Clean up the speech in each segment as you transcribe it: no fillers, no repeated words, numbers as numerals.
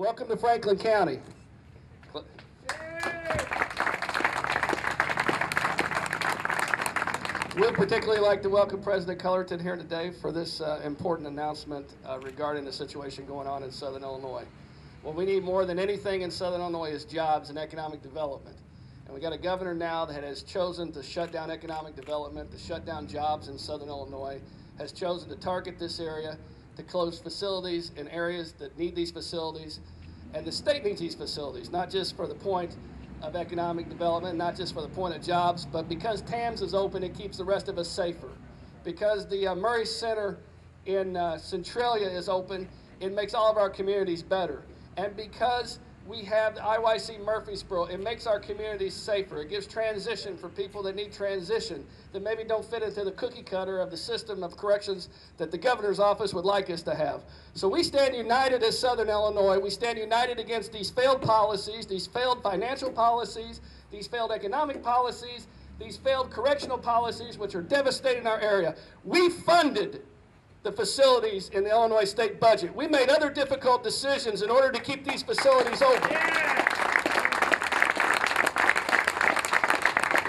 Welcome to Franklin County. We'd particularly like to welcome President Cullerton here today for this important announcement regarding the situation going on in Southern Illinois. What we need more than anything in Southern Illinois is jobs and economic development. And we got a governor now that has chosen to shut down economic development, to shut down jobs in Southern Illinois, has chosen to target this area, to close facilities in areas that need these facilities. And the state needs these facilities, not just for the point of economic development, not just for the point of jobs, but because TAMS is open, it keeps the rest of us safer. Because the Murray Center in Centralia is open, it makes all of our communities better. And because we have the IYC Murfreesboro, it makes our communities safer. It gives transition for people that need transition, that maybe don't fit into the cookie cutter of the system of corrections that the governor's office would like us to have. So we stand united as Southern Illinois. We stand united against these failed policies, these failed financial policies, these failed economic policies, these failed correctional policies, which are devastating our area. We funded the facilities in the Illinois state budget. We made other difficult decisions in order to keep these facilities open.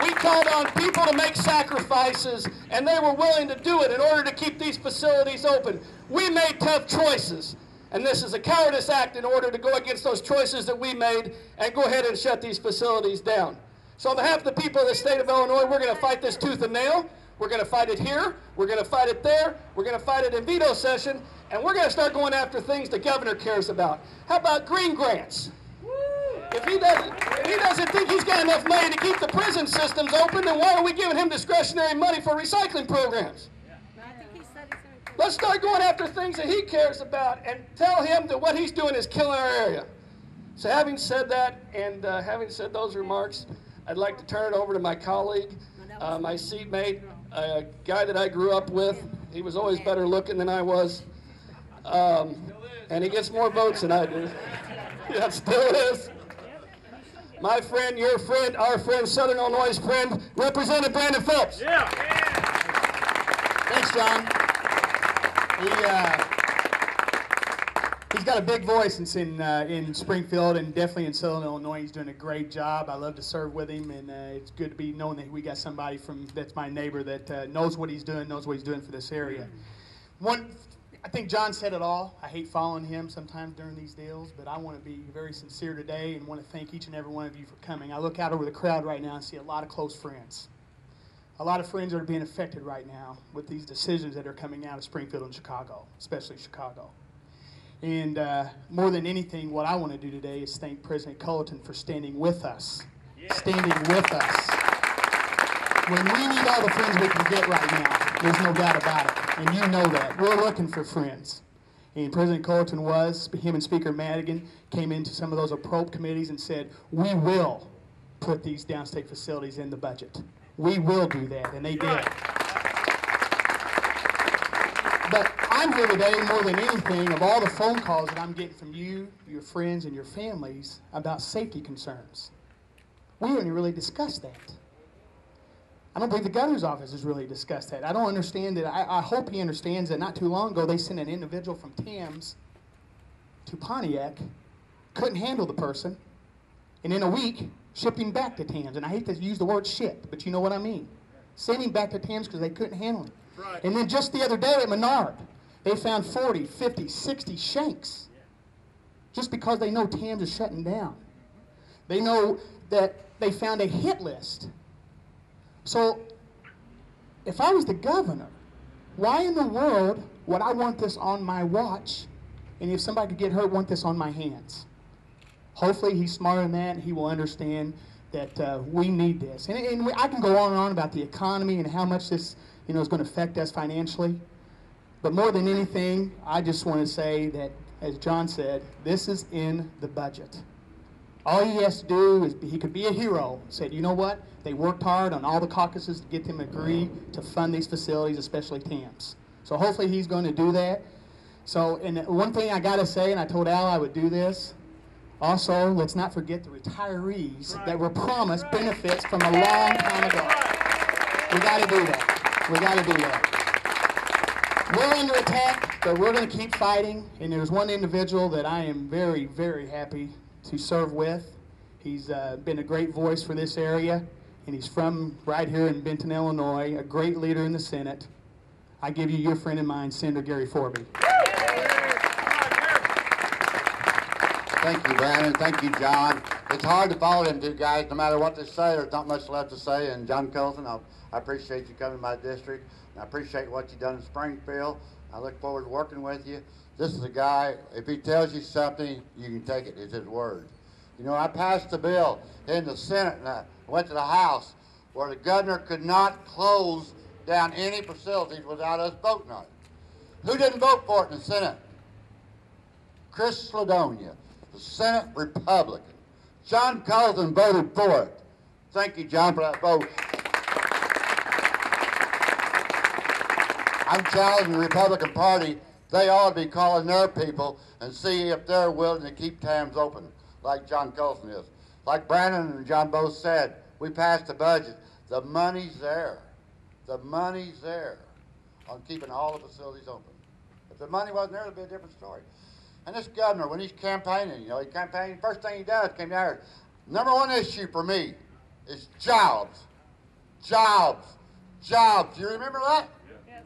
We called on people to make sacrifices, and they were willing to do it in order to keep these facilities open. We made tough choices, and this is a cowardice act in order to go against those choices that we made and go ahead and shut these facilities down. So on behalf of the people of the state of Illinois, we're going to fight this tooth and nail. We're going to fight it here, we're going to fight it there, we're going to fight it in veto session, and we're going to start going after things the governor cares about. How about green grants? If he doesn't think he's got enough money to keep the prison systems open, then why are we giving him discretionary money for recycling programs? Let's start going after things that he cares about and tell him that what he's doing is killing our area. So having said that, and having said those remarks, I'd like to turn it over to my colleague, my seatmate, a guy that I grew up with. He was always better looking than I was. And he gets more votes than I do. Yeah, still is. My friend, your friend, our friend, Southern Illinois' friend, Representative Brandon Phelps. Yeah. Thanks, John. He's got a big voice in Springfield and definitely in Southern Illinois. He's doing a great job. I love to serve with him, and it's good to be knowing that we got somebody that's my neighbor that knows what he's doing for this area. I think John said it all. I hate following him sometimes during these deals, but I want to be very sincere today and want to thank each and every one of you for coming. I look out over the crowd right now and see a lot of close friends. A lot of friends that are being affected right now with these decisions that are coming out of Springfield and Chicago, especially Chicago. And more than anything, what I want to do today is thank President Cullerton for standing with us. Yeah. Standing with us. When we need all the friends we can get right now, there's no doubt about it. And you know that. We're looking for friends. And President Cullerton him and Speaker Madigan came into some of those appropriate committees and said, we will put these downstate facilities in the budget. We will do that. And they did. But I'm here today more than anything of all the phone calls that I'm getting from you, your friends, and your families about safety concerns. We haven't really discussed that. I don't believe the governor's office has really discussed that. I don't understand that. I hope he understands that not too long ago they sent an individual from TAMS to Pontiac, couldn't handle the person, and in a week shipped him back to TAMS. And I hate to use the word ship, but you know what I mean. Sent him back to TAMS because they couldn't handle him. Right. And then just the other day at Menard, they found 40, 50, 60 shanks just because they know TAMS is shutting down. They know that they found a hit list. So if I was the governor, why in the world would I want this on my watch, and if somebody could get hurt, want this on my hands? Hopefully he's smarter than that, and he will understand that we need this. And I can go on and on about the economy and how much this is going to affect us financially. But more than anything, I just want to say that, as John said, this is in the budget. All he has to do is he could be a hero. Said, you know what? They worked hard on all the caucuses to get them to agree to fund these facilities, especially TAMS. So hopefully he's going to do that. So, and one thing I got to say, and I told Al I would do this, also, let's not forget the retirees that were promised benefits from a long time ago. We got to do that. We got to do that. We're under attack, but we're going to keep fighting. And there's one individual that I am very, very happy to serve with. He's been a great voice for this area, and he's from right here in Benton, Illinois, a great leader in the Senate. I give you your friend of mine, Senator Gary Forby. Thank you, Brandon. Thank you, John. It's hard to follow them two guys, no matter what they say. There's not much left to say. And John Cullerton, I appreciate you coming to my district. And I appreciate what you've done in Springfield. I look forward to working with you. This is a guy, if he tells you something, you can take it. It's his word. You know, I passed a bill in the Senate, and I went to the House, where the governor could not close down any facilities without us voting on it. Who didn't vote for it in the Senate? Chris Sladonia, the Senate Republican. John Cullerton voted for it. Thank you, John, for that vote. I'm challenging the Republican Party. They ought to be calling their people and see if they're willing to keep TAMs open, like John Cullerton is. Like Brandon and John both said, we passed the budget. The money's there. The money's there on keeping all the facilities open. If the money wasn't there, it'd be a different story. And this governor, when he's campaigning, he campaigns, first thing he does, came down here, number one issue for me is jobs. Jobs. Jobs. You remember that? Yes.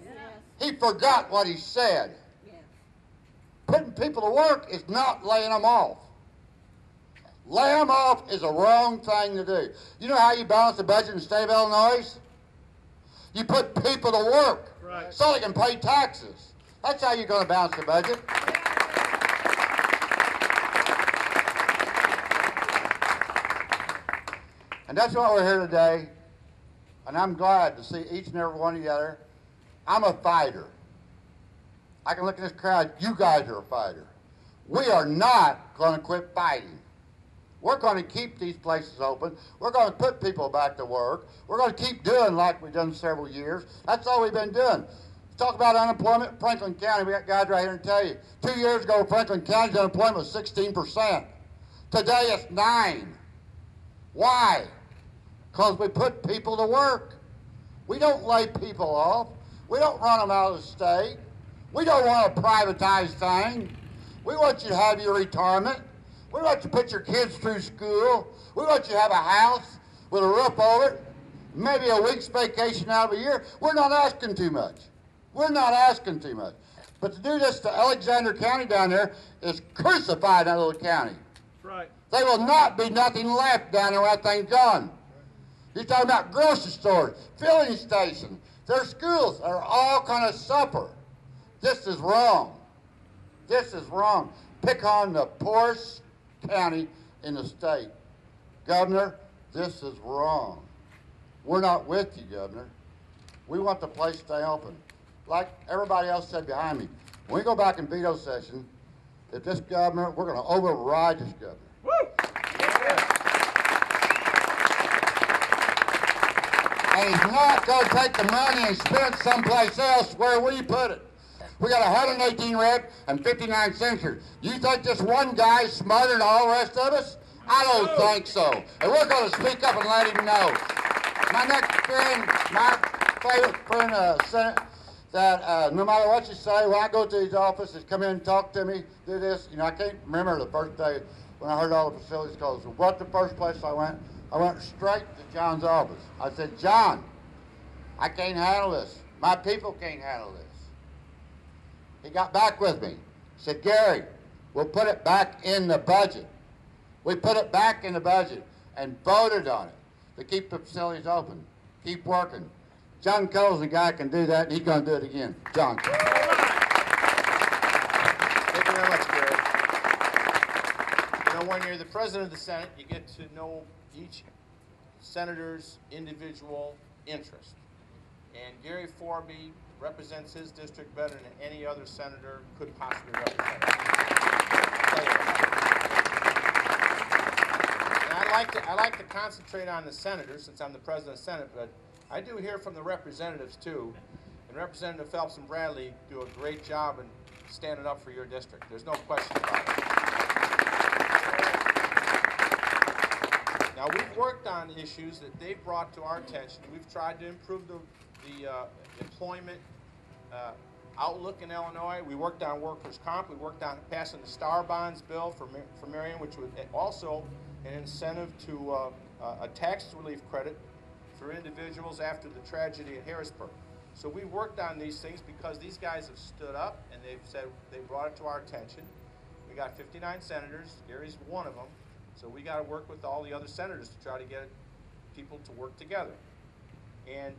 He forgot what he said. Yes. Putting people to work is not laying them off. Laying them off is a wrong thing to do. You know how you balance the budget in the state of Illinois? You put people to work so they can pay taxes. That's how you're going to balance the budget. And that's why we're here today. And I'm glad to see each and every one of you there. I'm a fighter. I can look at this crowd. You guys are a fighter. We are not going to quit fighting. We're going to keep these places open. We're going to put people back to work. We're going to keep doing like we've done several years. That's all we've been doing. Talk about unemployment. Franklin County, we got guys right here to tell you. 2 years ago, Franklin County's unemployment was 16%. Today, it's 9%. Why? Because we put people to work. We don't lay people off. We don't run them out of the state. We don't want to privatize things. We want you to have your retirement. We want you to put your kids through school. We want you to have a house with a roof over it, maybe a week's vacation out of a year. We're not asking too much. We're not asking too much. But to do this to Alexander County down there is crucifying that little county. Right. There will not be nothing left down there when that thing's done. You're talking about grocery stores, filling stations, their schools are all going to suffer. This is wrong. This is wrong. Pick on the poorest county in the state. Governor, this is wrong. We're not with you, Governor. We want the place to stay open. Like everybody else said behind me, when we go back in veto session, if this governor, we're going to override this governor. Woo! And he's not going to take the money and spend it someplace else. Where will you put it? We got 118 reps and 59 senators. You think this one guy's smarter than all the rest of us? I don't think so. And we're going to speak up and let him know. My next friend, my favorite friend, Senate, that no matter what you say, when I go to his office, just come in and talk to me, do this. You know, I can't remember the first day when I heard all the facilities closed. What the first place I went straight to John's office. I said, John, I can't handle this. My people can't handle this. He got back with me. He said, Gary, we'll put it back in the budget. We put it back in the budget and voted on it to keep the facilities open, keep working. John Cole's the guy who can do that, and he's going to do it again. John. Thank you very much, Gary. You know, when you're the president of the Senate, you get to know each senator's individual interest. And Gary Forby represents his district better than any other senator could possibly represent it. And I like to concentrate on the senators since I'm the president of the Senate, but I do hear from the representatives too. And Representative Phelps and Bradley do a great job in standing up for your district. There's no question about it. Now, we've worked on issues that they've brought to our attention. We've tried to improve the employment outlook in Illinois. We worked on workers' comp. We worked on passing the Star Bonds bill for Marion, which was also an incentive to a tax relief credit for individuals after the tragedy at Harrisburg. So we worked on these things because these guys have stood up and they've said, they brought it to our attention. We got 59 senators. Gary's one of them. So we got to work with all the other senators to try to get people to work together. And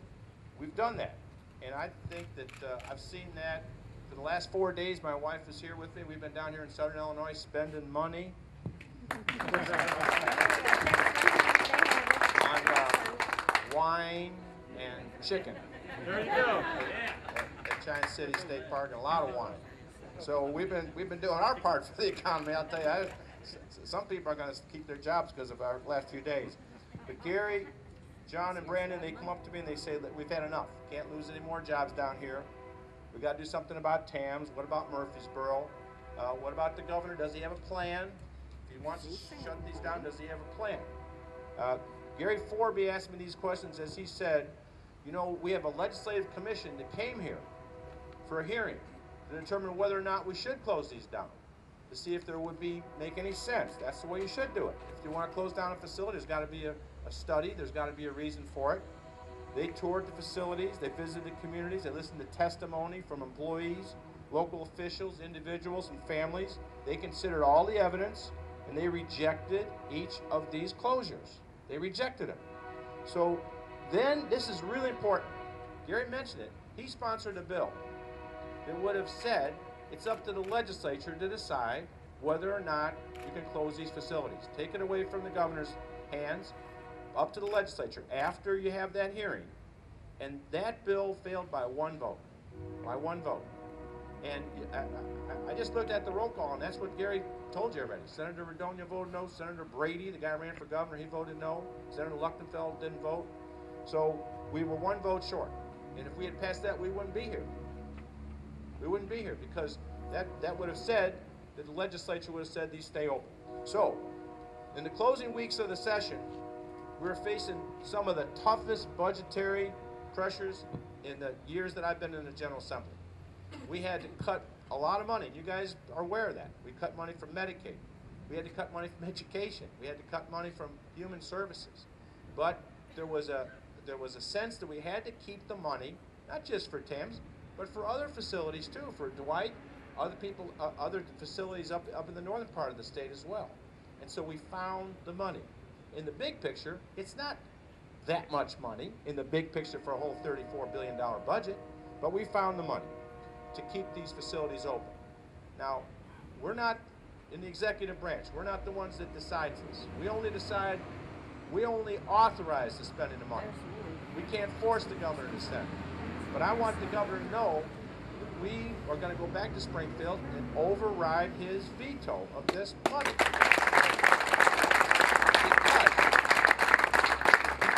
we've done that. And I think that I've seen that for the last 4 days. My wife is here with me. We've been down here in Southern Illinois spending money on wine and chicken. There you go. At Giant City State Park, and a lot of wine. So we've been doing our part for the economy. I'll tell you, some people are going to keep their jobs because of our last few days. But Gary, John, and Brandon, they come up to me and they say that we've had enough. Can't lose any more jobs down here. We got to do something about TAMS. What about Murfreesboro? What about the governor? Does he have a plan? If he wants to shut these down, does he have a plan? Gary Forby asked me these questions as he said, you know, we have a legislative commission that came here for a hearing to determine whether or not we should close these down, to see if there would make any sense. That's the way you should do it. If you want to close down a facility, there's got to be a study, there's got to be a reason for it. They toured the facilities, they visited communities, they listened to testimony from employees, local officials, individuals, and families. They considered all the evidence, and they rejected each of these closures. They rejected them. So then, this is really important. Gary mentioned it. He sponsored a bill that would have said it's up to the legislature to decide whether or not you can close these facilities. Take it away from the governor's hands, up to the legislature after you have that hearing. And that bill failed by one vote. By one vote. And I just looked at the roll call, and that's what Gary told you already. Senator Redonia voted no. Senator Brady, the guy who ran for governor, he voted no. Senator Luchtenfeld didn't vote. So we were one vote short. And if we had passed that, we wouldn't be here. We wouldn't be here because that would have said that the legislature would have said these stay open. So, in the closing weeks of the session, we're facing some of the toughest budgetary pressures in the years that I've been in the General Assembly. We had to cut a lot of money. You guys are aware of that. We cut money from Medicaid. We had to cut money from education. We had to cut money from human services. But there was a sense that we had to keep the money, not just for TAMS, but for other facilities too, for Dwight, other people, other facilities up in the northern part of the state as well. And so we found the money. In the big picture, it's not that much money in the big picture for a whole $34 billion budget, but we found the money to keep these facilities open. Now, we're not in the executive branch. We're not the ones that decide this. We only authorize the spending of money. We can't force the governor to spend. But I want the governor to know that we are going to go back to Springfield and override his veto of this money.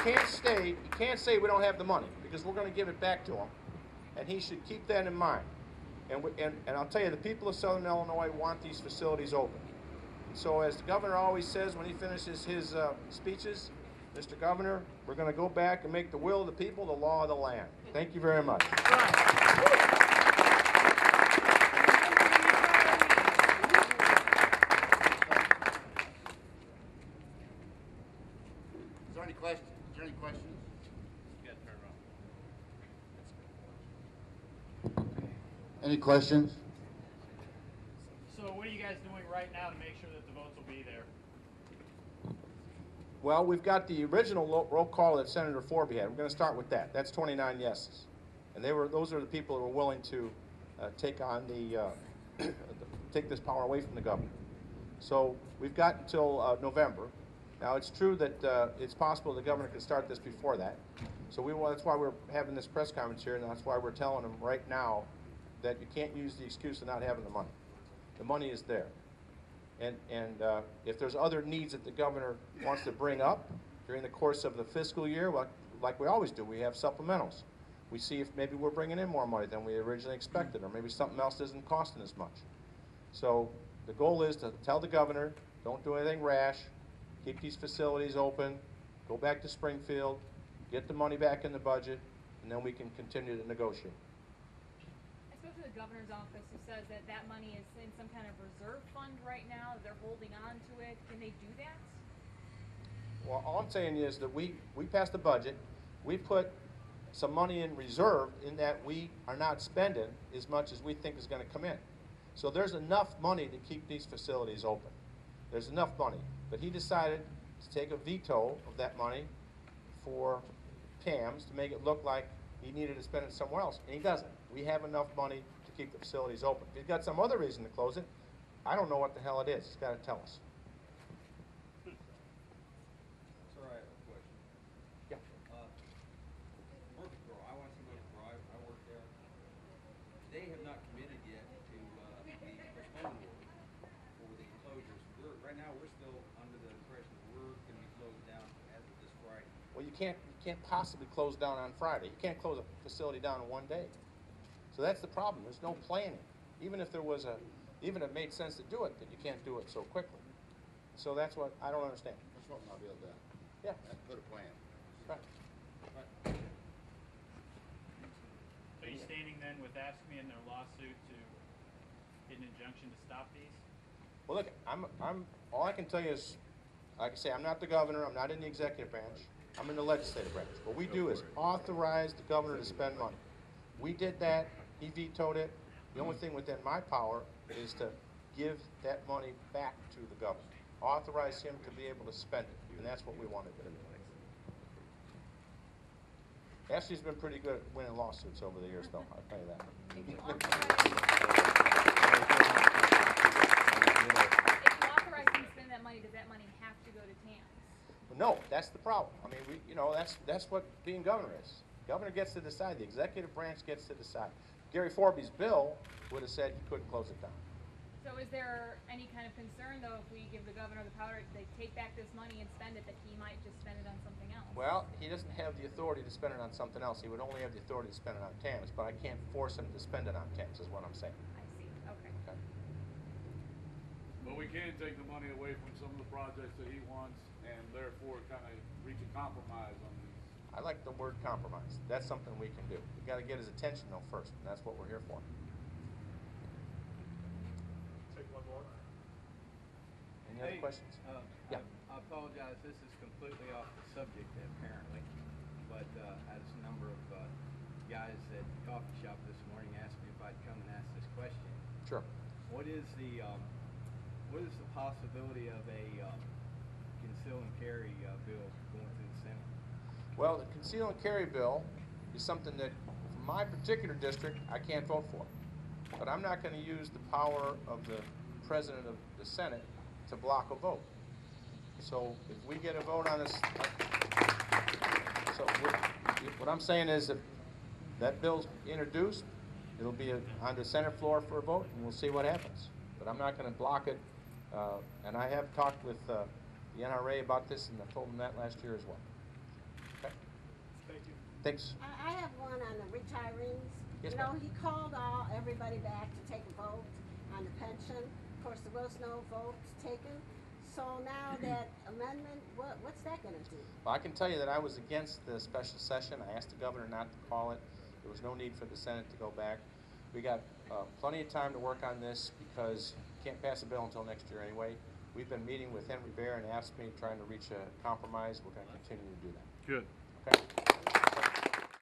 Because he can't say we don't have the money, because we're going to give it back to him. And he should keep that in mind. And I'll tell you, the people of Southern Illinois want these facilities open. So as the governor always says when he finishes his speeches, Mr. Governor, we're going to go back and make the will of the people the law of the land. Thank you very much. Is there any questions? You gotta turn it on. Any questions? So what are you guys doing right now to make sure that the votes will be there? Well, we've got the original roll call that Senator Forby had. We're going to start with that. That's 29 yeses. And those are the people who were willing to take on take this power away from the governor. So we've got until November. Now, it's true that it's possible the governor could start this before that. So that's why we're having this press conference here, and that's why we're telling them right now that you can't use the excuse of not having the money. The money is there. And if there's other needs that the governor wants to bring up during the course of the fiscal year, like we always do, we have supplementals. We see if maybe we're bringing in more money than we originally expected, or maybe something else isn't costing as much. So the goal is to tell the governor, don't do anything rash, keep these facilities open, go back to Springfield, get the money back in the budget, and then we can continue to negotiate. I spoke to the governor's office who says that that money is in some kind of reserve fund right now. They're holding on to it. Can they do that? Well, all I'm saying is that we passed the budget. We put some money in reserve in that we are not spending as much as we think is going to come in. So there's enough money to keep these facilities open. There's enough money. But he decided to take a veto of that money for PAMS to make it look like he needed to spend it somewhere else, and he doesn't. We have enough money to keep the facilities open. If he's got some other reason to close it, I don't know what the hell it is. He's got to tell us. Sir, I have a question. Yeah. Murfreesboro, I want to see Murfreesboro. I work there. They have not committed yet to the postponement order for the closures. Right now, we're still under the impression that we're going to be closed down as of this Friday. Well, you can't possibly close down on Friday. You can't close a facility down in one day. So that's the problem. There's no planning. Even if it made sense to do it, then you can't do it so quickly. So that's what I don't understand. That's what I'll be able to do. Yeah. Put a plan. Right. Are you standing then with AFSCME in their lawsuit to get an injunction to stop these? Well, look, all I can tell you is, like I say, I'm not the governor. I'm not in the executive branch. I'm in the legislative branch. What we do is authorize the governor to spend money. We did that. He vetoed it. The only thing within my power is to give that money back to the governor. Authorize him to be able to spend it, and that's what we wanted to do. Ashley's been pretty good at winning lawsuits over the years, though. I'll tell you that. If you authorize him to spend that money, does that money have to go to TAMS? No, that's the problem. I mean, that's what being governor is. Governor gets to decide. The executive branch gets to decide. Gary Forby's bill would have said he couldn't close it down. So is there any kind of concern, though, if we give the governor the power to take back this money and spend it, that he might just spend it on something else? Well, he doesn't have the authority to spend it on something else. He would only have the authority to spend it on TAMS, but I can't force him to spend it on TAMS, is what I'm saying. I see. Okay. Okay? But we can take the money away from some of the projects that he wants and therefore kind of reach a compromise on these. I like the word compromise. That's something we can do. We've got to get his attention, though, first, and that's what we're here for. Take one more. Any other questions? Yeah. I apologize, this is completely off the subject apparently, but as a number of guys at the coffee shop this morning asked me if I'd come and ask this question. Sure. What is the possibility of a conceal and carry bill going through the Senate? Well, the conceal and carry bill is something that, for my particular district, I can't vote for. But I'm not going to use the power of the president of the Senate to block a vote. So if we get a vote on this, what I'm saying is if that bill's introduced, it'll be on the Senate floor for a vote, and we'll see what happens. But I'm not going to block it. And I have talked with the NRA about this, and I told them that last year as well. Okay. Thank you. Thanks. I have one on the retirees. Yes, You know, ma'am. he called everybody back to take a vote on the pension. Of course, there was no votes taken. So now that amendment, what's that going to do? Well, I can tell you that I was against the special session. I asked the governor not to call it. There was no need for the Senate to go back. We got plenty of time to work on this because you can't pass a bill until next year anyway. We've been meeting with Henry Bear and AFSCME trying to reach a compromise. We're going to continue to do that. Good. Okay?